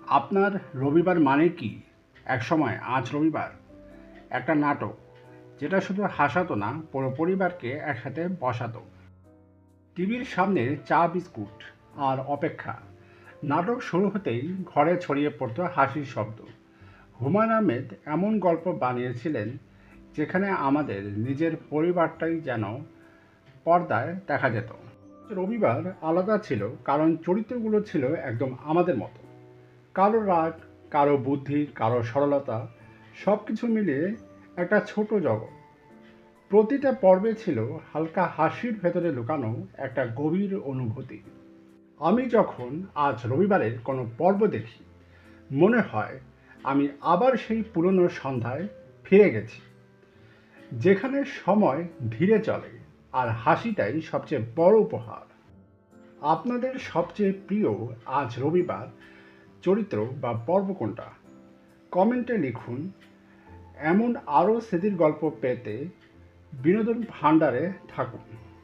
আপনার রবিবার মানে কি? একসময় আজ রবিবার একটা নাটক যেটা শুধু হাসাতো না, পুরো পরিবারকে একসাথে বসাতো। টিভির সামনে চা বিস্কুট আর অপেক্ষা। নাটক শুরু হতেই ঘরে ছড়িয়ে পড়তো হাসির শব্দ। হুমায়ুন আহমেদ এমন গল্প বানিয়েছিলেন যেখানে আমাদের নিজের পরিবারটাই যেন পর্দায় দেখা যেত। রবিবার আলাদা ছিল কারণ চরিত্রগুলো ছিল একদম আমাদের মতো। কারো রাগ, কারো বুদ্ধি, কারো সরলতা, সব কিছু মিলিয়ে একটা ছোট জগৎ। প্রতিটা পর্বে ছিল হালকা হাসির ভেতরে লুকানো একটা গভীর অনুভূতি। আমি যখন আজ রবিবারের কোনো পর্ব দেখি, মনে হয় আমি আবার সেই পুরনো সন্ধ্যায় ফিরে গেছি, যেখানে সময় ধীরে চলে আর হাসিটাই সবচেয়ে বড় উপহার। আপনাদের সবচেয়ে প্রিয় আজ রবিবার চরিত্র বা পর্ব কোনটা? কমেন্টে লিখুন। এমন আরও স্মৃতির গল্প পেতে বিনোদন ভাণ্ডারে থাকুন।